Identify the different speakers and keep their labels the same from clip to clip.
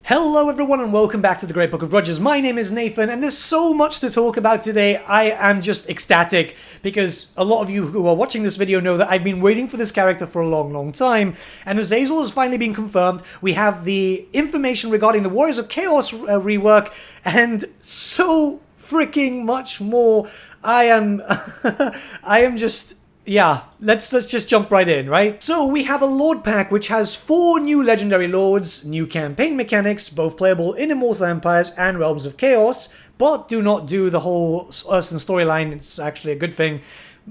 Speaker 1: Hello everyone and welcome back to the Great Book of Grudges. My name is Nathan and there's so much to talk about today. I am just ecstatic because a lot of you who are watching this video know that I've been waiting for this character for a long time, and Azazel has finally been confirmed. We have the information regarding the Warriors of Chaos rework and so freaking much more. I am just... yeah, let's just jump right in, right? So we have a Lord pack which has 4 new legendary lords, new campaign mechanics, both playable in Immortal Empires and Realms of Chaos, but do not do the whole Urson storyline. It's actually a good thing.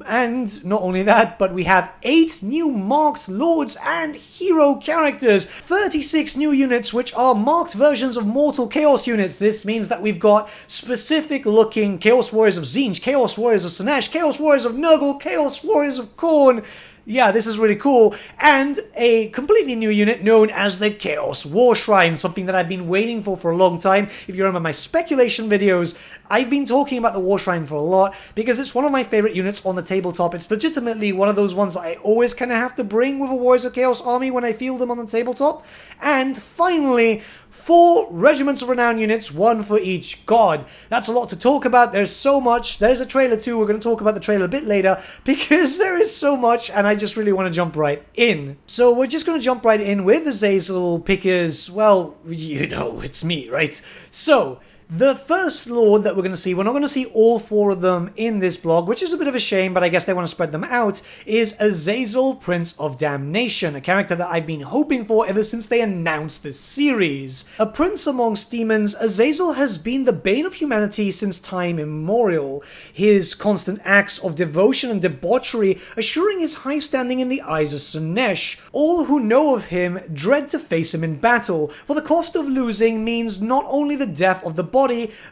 Speaker 1: And not only that, but we have 8 new marked lords and hero characters, 36 new units which are marked versions of mortal chaos units. This means that we've got specific looking Chaos Warriors of Tzeentch, Chaos Warriors of Slaanesh, Chaos Warriors of Nurgle, Chaos Warriors of Khorne. Yeah, this is really cool. And a completely new unit known as the Chaos War Shrine, something that I've been waiting for a long time. If you remember my speculation videos, I've been talking about the War Shrine for a lot because it's one of my favorite units on the tabletop. It's legitimately one of those ones that I always kind of have to bring with a Warriors of Chaos army when I field them on the tabletop. And finally, 4 Regiments of Renown units, 1 for each god. That's a lot to talk about. There's so much. There's a trailer too. We're going to talk about the trailer a bit later because there is so much and I just really want to jump right in. So we're just going to jump right in with Azazel because, well, you know, it's me, right? So the first lord that we're going to see, we're not going to see all 4 of them in this blog, which is a bit of a shame, but I guess they want to spread them out, is Azazel, Prince of Damnation, a character that I've been hoping for ever since they announced this series. A prince amongst demons, Azazel has been the bane of humanity since time immemorial, his constant acts of devotion and debauchery assuring his high standing in the eyes of Slaanesh. All who know of him dread to face him in battle, for the cost of losing means not only the death of the body,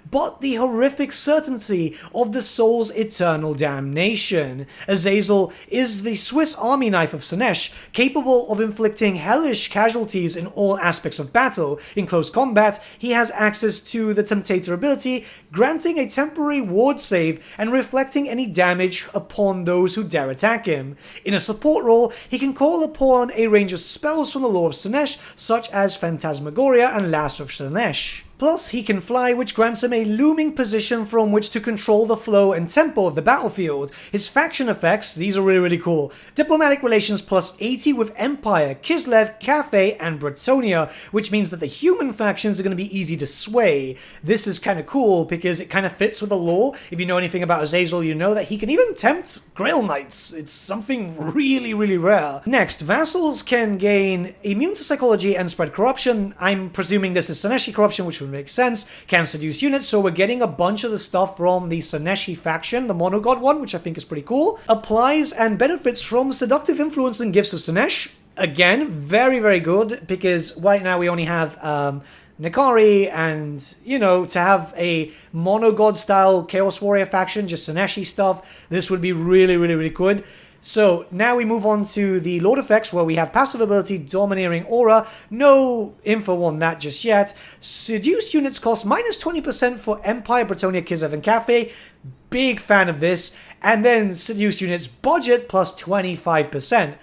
Speaker 1: but the horrific certainty of the soul's eternal damnation. Azazel is the Swiss army knife of Slaanesh, capable of inflicting hellish casualties in all aspects of battle. In close combat, he has access to the Temptator ability, granting a temporary ward save and reflecting any damage upon those who dare attack him. In a support role, he can call upon a range of spells from the lore of Slaanesh, such as Phantasmagoria and Last of Slaanesh. Plus, he can fly, which grants him a looming position from which to control the flow and tempo of the battlefield. His faction effects, these are really cool. Diplomatic relations plus 80 with Empire, Kislev, Cathay, and Bretonnia, which means that the human factions are going to be easy to sway. This is kind of cool because it kind of fits with the lore. If you know anything about Azazel, you know that he can even tempt Grail Knights. It's something really rare. Next, vassals can gain immune to psychology and spread corruption. I'm presuming this is Slaaneshi corruption, which would make sense. Can seduce units, so we're getting a bunch of the stuff from the Slaaneshi faction, the monogod one, which I think is pretty cool. Applies and benefits from seductive influence and gifts of Slaanesh. Again, very good, because right now we only have Nikari, and, you know, to have a monogod style Chaos Warrior faction, just Slaaneshi stuff, this would be really good. So now we move on to the Lord effects, where we have passive ability, Domineering Aura. No info on that just yet. Seduce units cost minus 20% for Empire, Bretonnia, Kislev, and Cathay. Big fan of this. And then Seduce units budget plus 25%.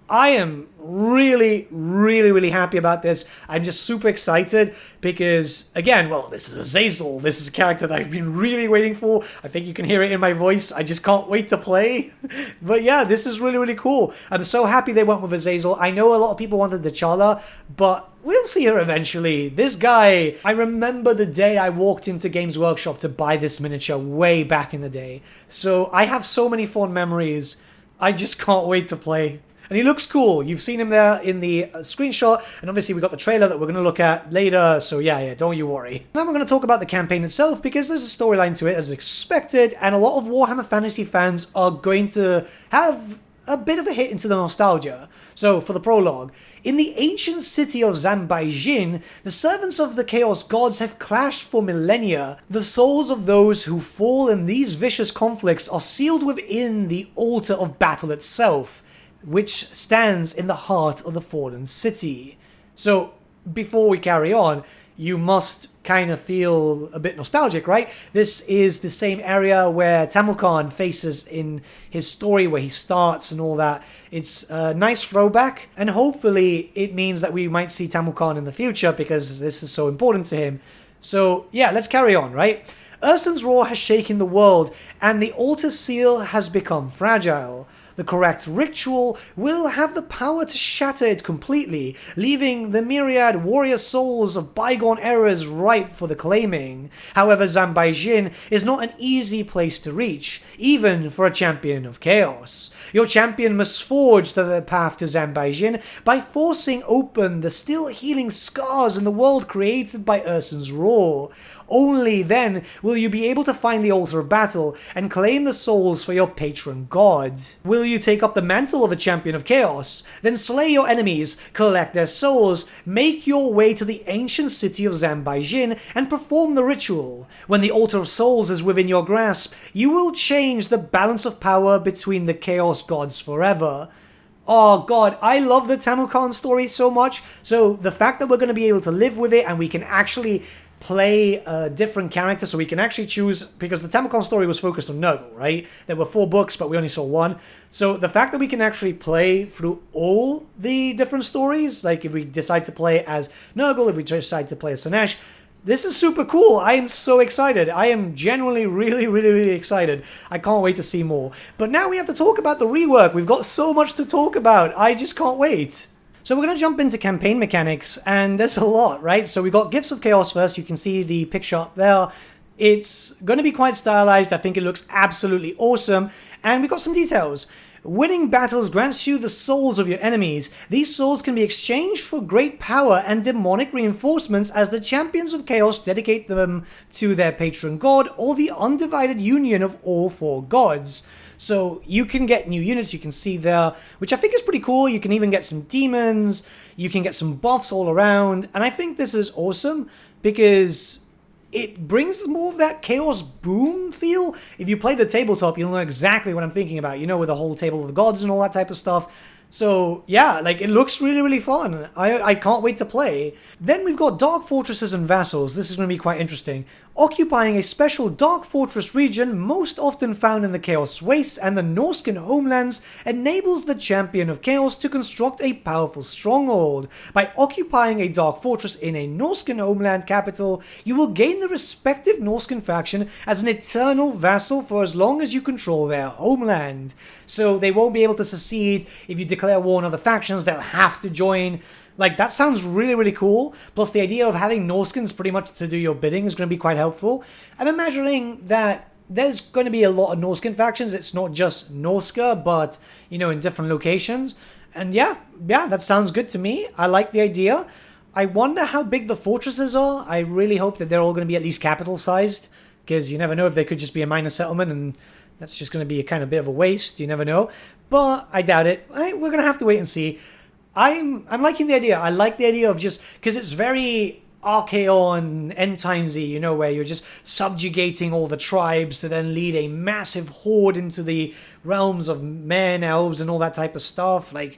Speaker 1: I am really happy about this. I'm just super excited because, again, well, this is Azazel. This is a character that I've been really waiting for. I think you can hear it in my voice. I just can't wait to play. But yeah, this is really cool. I'm so happy they went with Azazel. I know a lot of people wanted T'Challa, but we'll see her eventually. This guy, I remember the day I walked into Games Workshop to buy this miniature way back in the day. So I have so many fond memories. I just can't wait to play. And he looks cool. You've seen him there in the screenshot, and obviously we got the trailer that we're going to look at later, so yeah, don't you worry. Now we're going to talk about the campaign itself, because there's a storyline to it as expected, and a lot of Warhammer Fantasy fans are going to have a bit of a hit into the nostalgia. So, for the prologue, in the ancient city of Zanbaijin, the servants of the Chaos Gods have clashed for millennia. The souls of those who fall in these vicious conflicts are sealed within the altar of battle itself, which stands in the heart of the fallen city. So, before we carry on, you must kind of feel a bit nostalgic, right? This is the same area where Tamukan faces in his story, where he starts and all that. It's a nice throwback, and hopefully it means that we might see Tamukan in the future, because this is so important to him. So yeah, let's carry on, right? Ursun's roar has shaken the world, and the altar seal has become fragile. The correct ritual will have the power to shatter it completely, leaving the myriad warrior souls of bygone eras ripe for the claiming. However, Zanbaijin is not an easy place to reach, even for a champion of chaos. Your champion must forge the path to Zanbaijin by forcing open the still healing scars in the world created by Ursun's roar. Only then will you be able to find the altar of battle and claim the souls for your patron god. Will you take up the mantle of a champion of chaos? Then slay your enemies, collect their souls, make your way to the ancient city of Zanbaijin, and perform the ritual. When the altar of souls is within your grasp, you will change the balance of power between the chaos gods forever. Oh god, I love the Tamukan story so much. So the fact that we're going to be able to live with it, and we can actually play a different character, so we can actually choose, because the Tamukan story was focused on Nurgle, right? There were 4 books, but we only saw 1. So the fact that we can actually play through all the different stories, like if we decide to play as Nurgle, if we decide to play as Sinesh, this is super cool. I am so excited. I am genuinely really excited. I can't wait to see more. But now we have to talk about the rework. We've got so much to talk about. I just can't wait. So we're going to jump into campaign mechanics, and there's a lot, right? So we've got Gifts of Chaos first. You can see the picture up there. It's going to be quite stylized. I think it looks absolutely awesome. And we've got some details. Winning battles grants you the souls of your enemies. These souls can be exchanged for great power and demonic reinforcements as the champions of chaos dedicate them to their patron god or the undivided union of all 4 gods. So you can get new units, you can see there, which I think is pretty cool. You can even get some demons, you can get some buffs all around, and I think this is awesome because it brings more of that Chaos Boom feel. If you play the tabletop, you'll know exactly what I'm thinking about, you know, with the whole Table of the Gods and all that type of stuff. So yeah, like it looks really fun. I can't wait to play. Then we've got Dark Fortresses and Vassals. This is going to be quite interesting. Occupying a special Dark Fortress region most often found in the Chaos Wastes and the Norscan homelands enables the Champion of Chaos to construct a powerful stronghold. By occupying a Dark Fortress in a Norscan homeland capital, you will gain the respective Norscan faction as an eternal vassal for as long as you control their homeland. So they won't be able to secede if you declare war on other factions. They'll have to join. Like, that sounds really cool. Plus, the idea of having Norskans pretty much to do your bidding is going to be quite helpful. I'm imagining that there's going to be a lot of Norscan factions. It's not just Norska, but, you know, in different locations. And yeah, that sounds good to me. I like the idea. I wonder how big the fortresses are. I really hope that they're all going to be at least capital-sized, because you never know if they could just be a minor settlement, and that's just going to be a kind of bit of a waste. You never know. But I doubt it. We're going to have to wait and see. I'm liking the idea. I like the idea of just, because it's very Archaon end timesy, you know, where you're just subjugating all the tribes to then lead a massive horde into the realms of men, elves, and all that type of stuff. Like,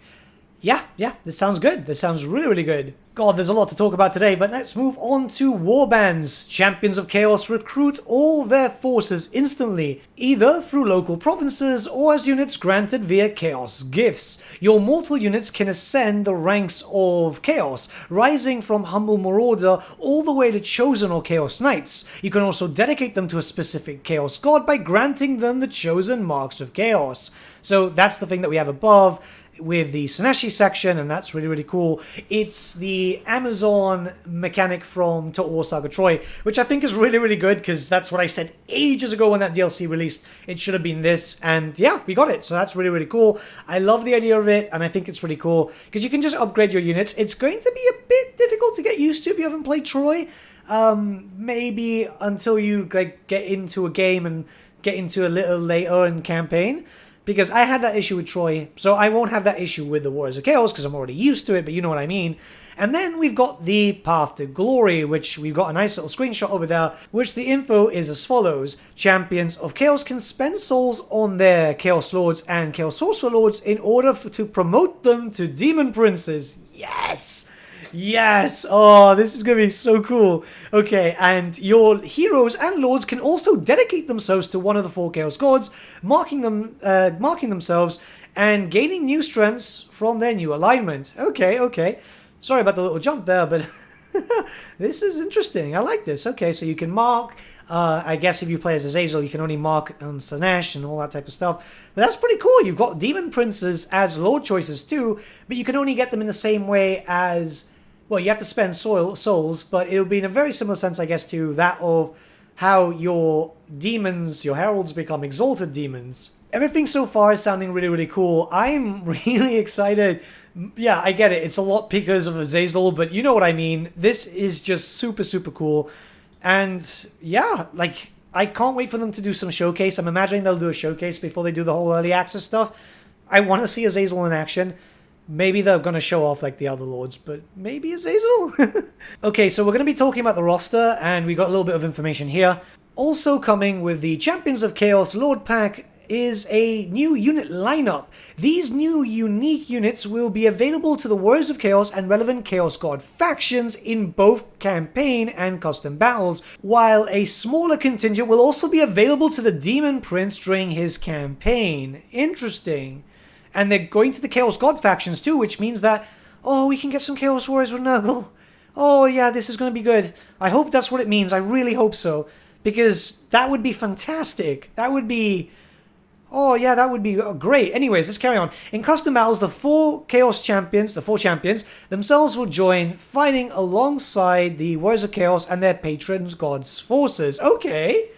Speaker 1: yeah, this sounds good. This sounds really good. God, there's a lot to talk about today, but let's move on to warbands. Champions of Chaos recruit all their forces instantly, either through local provinces or as units granted via Chaos Gifts. Your mortal units can ascend the ranks of Chaos, rising from Humble Marauder all the way to Chosen or Chaos Knights. You can also dedicate them to a specific Chaos God by granting them the Chosen Marks of Chaos. So that's the thing that we have above with the Sineshi section, and that's really cool. It's the Amazon mechanic from Total War Saga Troy, which I think is really good, because that's what I said ages ago when that DLC released. It should have been this, and yeah, we got it. So that's really cool. I love the idea of it, and I think it's pretty cool because you can just upgrade your units. It's going to be a bit difficult to get used to if you haven't played Troy. Maybe until you like get into a game and get into a little later in campaign. Because I had that issue with Troy, so I won't have that issue with the Warriors of Chaos, because I'm already used to it, but you know what I mean. And then we've got the Path to Glory, which we've got a nice little screenshot over there, which the info is as follows. Champions of Chaos can spend souls on their Chaos Lords and Chaos Sorcerer Lords in order to promote them to Demon Princes. Yes! Yes! Oh, this is going to be so cool. Okay, and your heroes and lords can also dedicate themselves to one of the 4 Chaos Gods, marking themselves and gaining new strengths from their new alignment. Okay, okay. Sorry about the little jump there, but this is interesting. I like this. Okay, so you can mark. I guess if you play as Azazel, you can only mark on Slaanesh and all that type of stuff. But that's pretty cool. You've got Demon Princes as Lord choices too, but you can only get them in the same way as... Well, you have to spend souls, but it'll be in a very similar sense, I guess, to that of how your demons, your heralds, become exalted demons. Everything so far is sounding really, really cool. I'm really excited. Yeah, I get it. It's a lot because of Azazel, but you know what I mean. This is just super, super cool. And yeah, like, I can't wait for them to do some showcase. I'm imagining they'll do a showcase before they do the whole early access stuff. I want to see Azazel in action. Maybe they're going to show off like the other lords, but maybe Azazel? Okay, so we're going to be talking about the roster, and we got a little bit of information here. Also coming with the Champions of Chaos Lord Pack is a new unit lineup. These new unique units will be available to the Warriors of Chaos and relevant Chaos God factions in both campaign and custom battles, while a smaller contingent will also be available to the Demon Prince during his campaign. Interesting. And they're going to the Chaos God factions too, which means that, oh, we can get some Chaos Warriors with Nurgle. Oh yeah, this is going to be good. I hope that's what it means. I really hope so. Because that would be fantastic. That would be... Oh yeah, that would be great. Anyways, let's carry on. In custom battles, the 4 champions themselves will join, fighting alongside the Warriors of Chaos and their patrons gods' forces. Okay.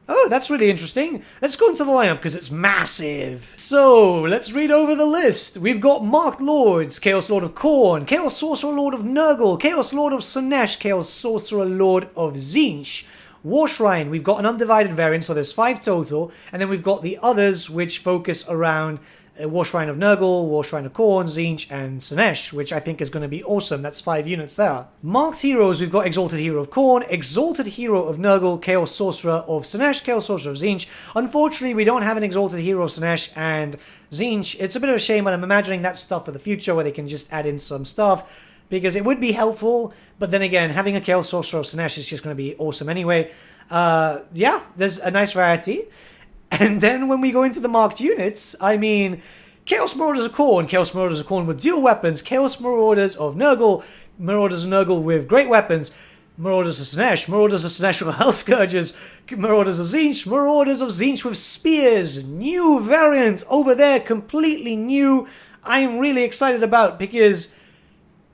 Speaker 1: Oh, that's really interesting. Let's go into the lineup because it's massive. So, let's read over the list. We've got Marked Lords, Chaos Lord of Khorne, Chaos Sorcerer Lord of Nurgle, Chaos Lord of Slaanesh, Chaos Sorcerer Lord of Tzeentch. War Shrine, we've got an undivided variant, so there's 5 total, and then we've got the others which focus around War Shrine of Nurgle, War Shrine of Khorne, Tzeentch, and Slaanesh, which I think is going to be awesome. That's 5 units there. Marked Heroes, we've got Exalted Hero of Khorne, Exalted Hero of Nurgle, Chaos Sorcerer of Slaanesh, Chaos Sorcerer of Tzeentch. Unfortunately, we don't have an Exalted Hero of Slaanesh and Tzeentch. It's a bit of a shame, but I'm imagining that's stuff for the future where they can just add in some stuff, because it would be helpful, but then again, having a Chaos Sorcerer of Slaanesh is just going to be awesome anyway. Yeah, there's a nice variety. And then when we go into the marked units, I mean, Chaos Marauders of Khorne, Chaos Marauders of Khorne with dual weapons, Chaos Marauders of Nurgle, Marauders of Nurgle with great weapons, Marauders of Slaanesh, Marauders of Slaanesh with Hell Scourges, Marauders of Tzeentch, Marauders of Tzeentch with spears, new variant over there, completely new. I am really excited about because...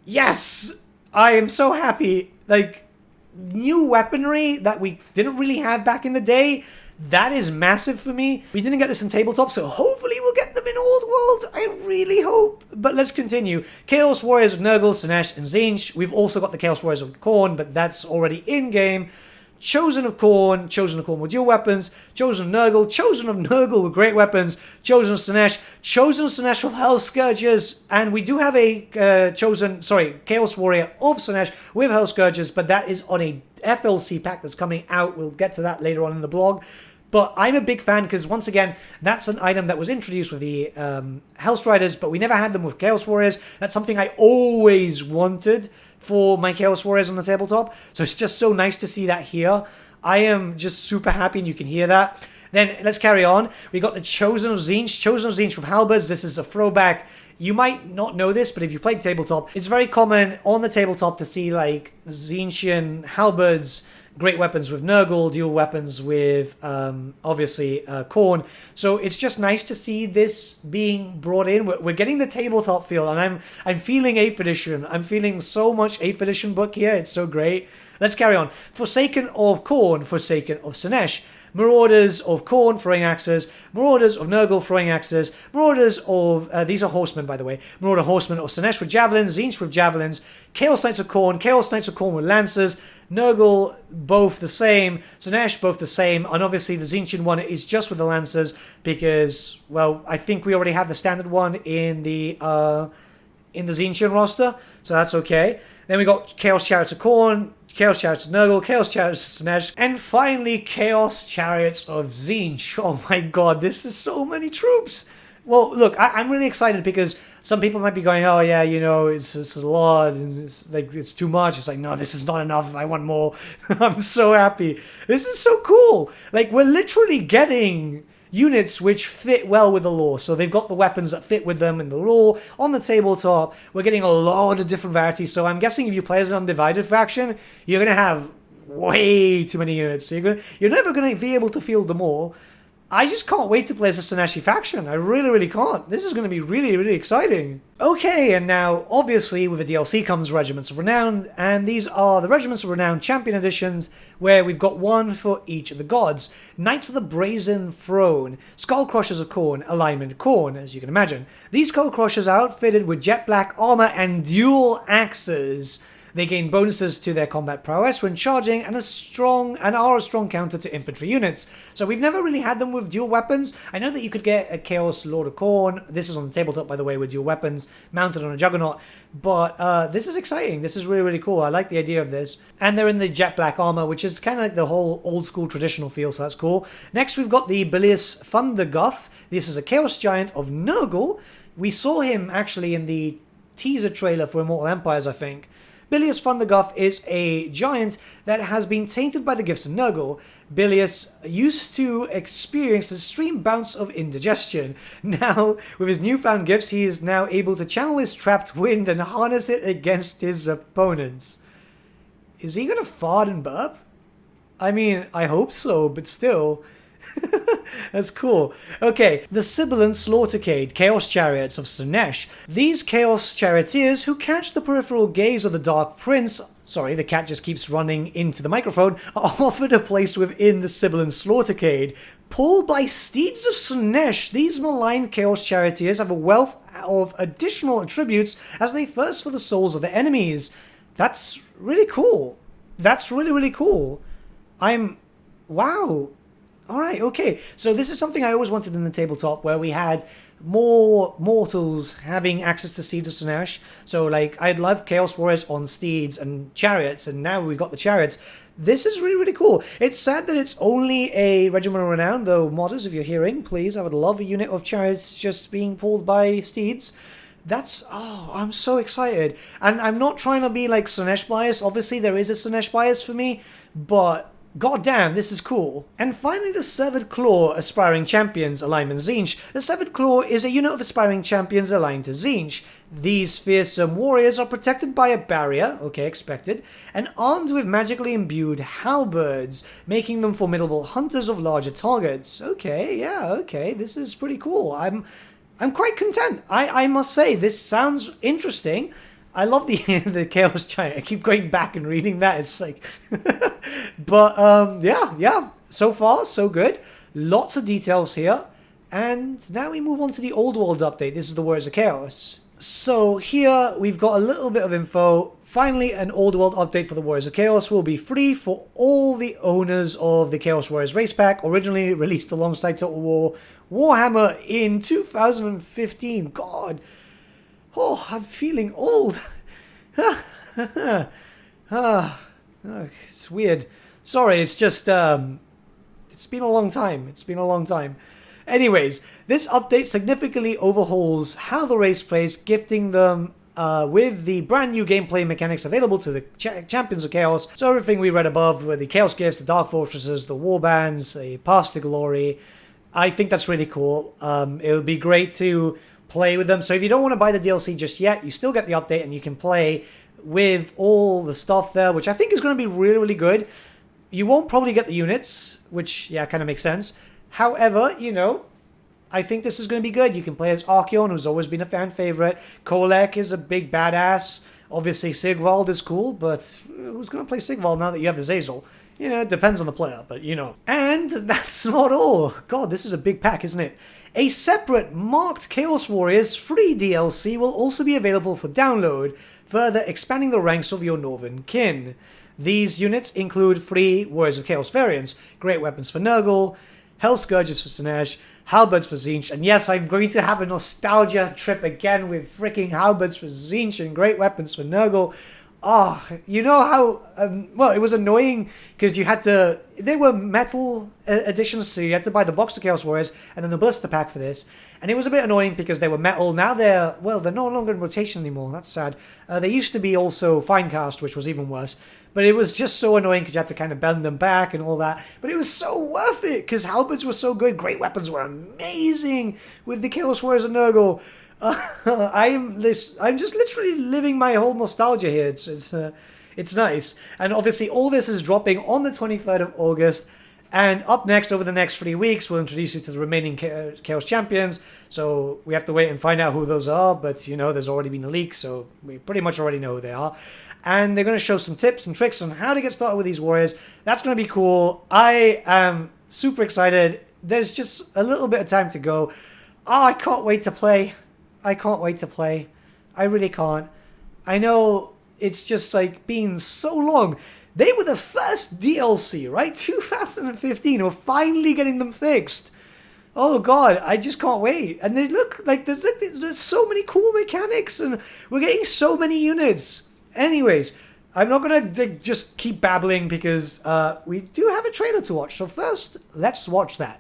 Speaker 1: Yes! I am so happy. Like, new weaponry that we didn't really have back in the day, that is massive for me. We didn't get this in tabletop, so hopefully we'll get them in Old World. I really hope. But let's continue. Chaos Warriors of Nurgle, Slaanesh, and Tzeentch. We've also got the Chaos Warriors of Khorne, but that's already in-game. Chosen of Khorne with dual weapons, Chosen of Nurgle with great weapons, Chosen of Slaanesh with Hell Scourges, and we do have a Chaos Warrior of Slaanesh with Hell Scourges, but that is on a FLC pack that's coming out. We'll get to that later on in the blog. But I'm a big fan because, once again, that's an item that was introduced with the Hellstriders, but we never had them with Chaos Warriors. That's something I always wanted for my Chaos Warriors on the tabletop. So it's just so nice to see that here. I am just super happy, and you can hear that. Then let's carry on. We got the Chosen of Tzeentch with halberds. This is a throwback. You might not know this, but if you played tabletop, it's very common on the tabletop to see like Tzeentchian halberds, great weapons with Nurgle, dual weapons with, obviously, Khorne. So it's just nice to see this being brought in. We're getting the tabletop feel, and I'm feeling 8th edition. I'm feeling so much 8th edition book here. It's so great. Let's carry on. Forsaken of Khorne, Forsaken of Slaanesh. Marauders of Khorne, throwing axes. Marauders of Nurgle, throwing axes. Marauders of... these are horsemen, by the way. Marauder horsemen of Slaanesh with javelins. Tzeentch with javelins. Chaos Knights of Khorne with lancers. Nurgle, both the same. Slaanesh, both the same. And obviously the Tzeentchian one is just with the lancers because, well, I think we already have the standard one in the Tzeentchian roster. So that's okay. Then we got Chaos Chariots of Khorne, Chaos Chariots of Nurgle, Chaos Chariots of Slaanesh, and finally Chaos Chariots of Tzeentch. Oh my god, this is so many troops. Well, look, I'm really excited because some people might be going, oh yeah, you know, it's a lot and it's like it's too much. It's like, no, this is not enough. I want more. I'm so happy. This is so cool. Like, we're literally getting units which fit well with the lore. So they've got the weapons that fit with them in the lore on the tabletop. We're getting a lot of different varieties. So I'm guessing if you play as an undivided faction, you're going to have way too many units. So you're never going to be able to field them all. I just can't wait to play as a Slaaneshi faction. I really, really can't. This is going to be really, really exciting. Okay, and now, obviously, with the DLC comes Regiments of Renown, and these are the Regiments of Renown Champion Editions, where we've got one for each of the gods. Knights of the Brazen Throne, Skull Crushers of Khorne, Alignment Khorne, as you can imagine. These Skull Crushers are outfitted with jet black armor and dual axes. They gain bonuses to their combat prowess when charging and are a strong counter to infantry units. So we've never really had them with dual weapons. I know that you could get a Chaos Lord of Khorne. This is on the tabletop, by the way, with dual weapons mounted on a Juggernaut. But this is exciting. This is really, really cool. I like the idea of this. And they're in the jet black armor, which is kind of like the whole old school traditional feel, so that's cool. Next, we've got the Bilious Thunderguth. This is a Chaos Giant of Nurgle. We saw him actually in the teaser trailer for Immortal Empires, I think. Bilious Thunderguth is a giant that has been tainted by the gifts of Nurgle. Bilious used to experience an extreme bouts of indigestion. Now, with his newfound gifts, he is now able to channel his trapped wind and harness it against his opponents. Is he gonna fart and burp? I mean, I hope so, but still... That's cool. Okay, the Sibilant Slaughtercade Chaos Chariots of Slaanesh. These Chaos Charioteers who catch the peripheral gaze of the Dark Prince, sorry, the cat just keeps running into the microphone, are offered a place within the Sibilant Slaughtercade. Pulled by steeds of Slaanesh, these maligned Chaos Charioteers have a wealth of additional attributes as they thirst for the souls of their enemies. That's really cool. That's really, really cool. Wow. Alright, okay. So this is something I always wanted in the tabletop, where we had more mortals having access to Steeds of Slaanesh. So, like, I'd love Chaos Warriors on steeds and chariots, and now we've got the chariots. This is really, really cool. It's sad that it's only a Regiment of Renown, though, modders, if you're hearing, please, I would love a unit of chariots just being pulled by steeds. I'm so excited. And I'm not trying to be, like, Slaanesh bias. Obviously, there is a Slaanesh bias for me, but... God damn, this is cool. And finally, the Severed Claw Aspiring Champions Alignment Tzeentch. The Severed Claw is a unit of aspiring champions aligned to Tzeentch. These fearsome warriors are protected by a barrier, okay, expected, and armed with magically imbued halberds, making them formidable hunters of larger targets. Okay, yeah, okay, this is pretty cool. I'm quite content. I must say, this sounds interesting. I love the Chaos Giant. I keep going back and reading that. It's like... But, yeah. So far, so good. Lots of details here. And now we move on to the Old World update. This is the Warriors of Chaos. So here, we've got a little bit of info. Finally, an Old World update for the Warriors of Chaos will be free for all the owners of the Chaos Warriors race pack, originally released alongside Total War Warhammer in 2015. God... Oh, I'm feeling old. It's weird. Sorry, it's just, it's been a long time. Anyways, this update significantly overhauls how the race plays, gifting them with the brand new gameplay mechanics available to the Champions of Chaos. So everything we read above, with the Chaos Gifts, the Dark Fortresses, the Warbands, the Path to Glory, I think that's really cool. It'll be great to... play with them. So if you don't want to buy the DLC just yet, you still get the update and you can play with all the stuff there, which I think is going to be really, really good. You won't probably get the units, which, yeah, kind of makes sense. However, you know, I think this is going to be good. You can play as Archeon, who's always been a fan favorite. Kolek is a big badass. Obviously, Sigvald is cool, but who's going to play Sigvald now that you have Azazel? Yeah, it depends on the player, but you know. And that's not all. God, this is a big pack, isn't it? A separate Marked Chaos Warriors free DLC will also be available for download, further expanding the ranks of your northern kin. These units include free Warriors of Chaos variants, Great Weapons for Nurgle, Hell Scourges for Slaanesh, Halberds for Tzeentch, and yes, I'm going to have a nostalgia trip again with freaking Halberds for Tzeentch and Great Weapons for Nurgle. Oh, you know how, well, it was annoying because you had to, they were metal editions, so you had to buy the box of Chaos Warriors and then the blister pack for this. And it was a bit annoying because they were metal. Now they're, well, they're no longer in rotation anymore. That's sad. They used to be also fine cast, which was even worse. But it was just so annoying because you had to kind of bend them back and all that. But it was so worth it because halberds were so good. Great weapons were amazing with the Chaos Warriors and Nurgle. I'm just literally living my whole nostalgia here. It's nice. And obviously all this is dropping on the 23rd of August. And up next, over the next 3 weeks, we'll introduce you to the remaining Chaos Champions. So we have to wait and find out who those are. But, you know, there's already been a leak, so we pretty much already know who they are. And they're going to show some tips and tricks on how to get started with these warriors. That's going to be cool. I am super excited. There's just a little bit of time to go. Oh, I can't wait to play. I can't wait to play. I really can't. I know it's just like been so long. They were the first DLC, right? 2015. We're finally getting them fixed. Oh god, I just can't wait. And they look like there's so many cool mechanics and we're getting so many units. Anyways, I'm not going to just keep babbling because we do have a trailer to watch. So first, let's watch that.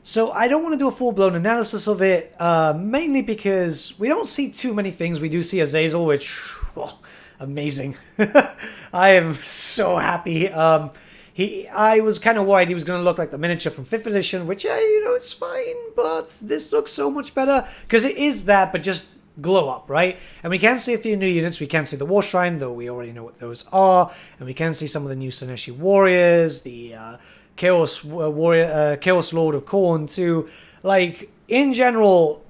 Speaker 1: So I don't want to do a full-blown analysis of it, mainly because we don't see too many things. We do see Azazel, which, oh, amazing. I am so happy. I was kind of worried he was going to look like the miniature from 5th edition, which, you know, it's fine, but this looks so much better, because it is that, but just glow up, right? And we can see a few new units. We can see the War Shrine, though we already know what those are, and we can see some of the new Sineshi warriors, the Chaos Warrior, Chaos Lord of Khorne too. Like, in general,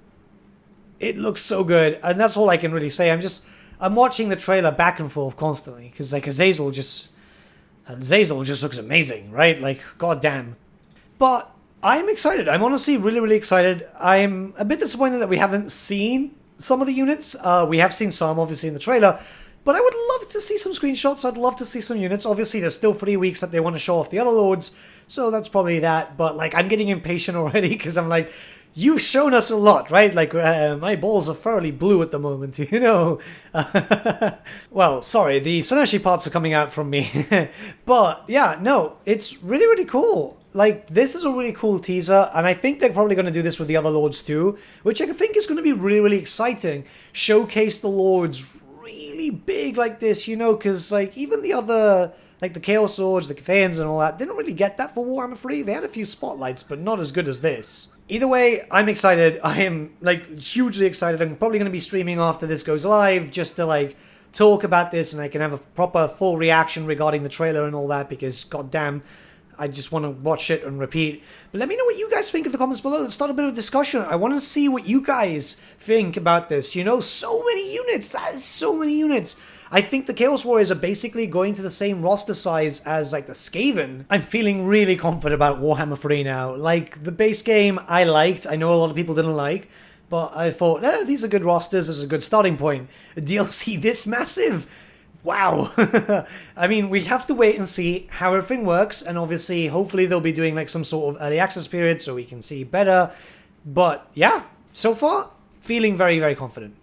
Speaker 1: it looks so good, and that's all I can really say. I'm watching the trailer back and forth constantly, because like Azazel just looks amazing, right? Like, goddamn. But I'm excited. I'm honestly really, really excited. I'm a bit disappointed that we haven't seen some of the units. We have seen some, obviously, in the trailer. But I would love to see some screenshots. I'd love to see some units. Obviously, there's still 3 weeks that they want to show off the other lords. So that's probably that. But, like, I'm getting impatient already because I'm like, you've shown us a lot, right? Like, my balls are thoroughly blue at the moment, you know? Well, sorry, the Sineshi parts are coming out from me. But, yeah, no, it's really, really cool. Like, this is a really cool teaser, and I think they're probably going to do this with the other lords too, which I think is going to be really, really exciting. Showcase the lords really big like this, you know, because, like, even the other, like, the Chaos Swords, the Cathayans and all that, didn't really get that for Warhammer 3. They had a few spotlights, but not as good as this. Either way, I'm excited. I am, like, hugely excited. I'm probably going to be streaming after this goes live, just to, like, talk about this, and I can have a proper, full reaction regarding the trailer and all that, because, goddamn, I just want to watch it and repeat. But let me know what you guys think in the comments below. Let's start a bit of discussion. I want to see what you guys think about this. You know, so many units. That is so many units. I think the Chaos Warriors are basically going to the same roster size as, like, the Skaven. I'm feeling really confident about Warhammer 3 now. Like, the base game I liked. I know a lot of people didn't like. But I thought, these are good rosters. This is a good starting point. A DLC this massive? Wow. I mean, we have to wait and see how everything works, and obviously, hopefully they'll be doing like some sort of early access period so we can see better. But yeah, so far, feeling very, very confident.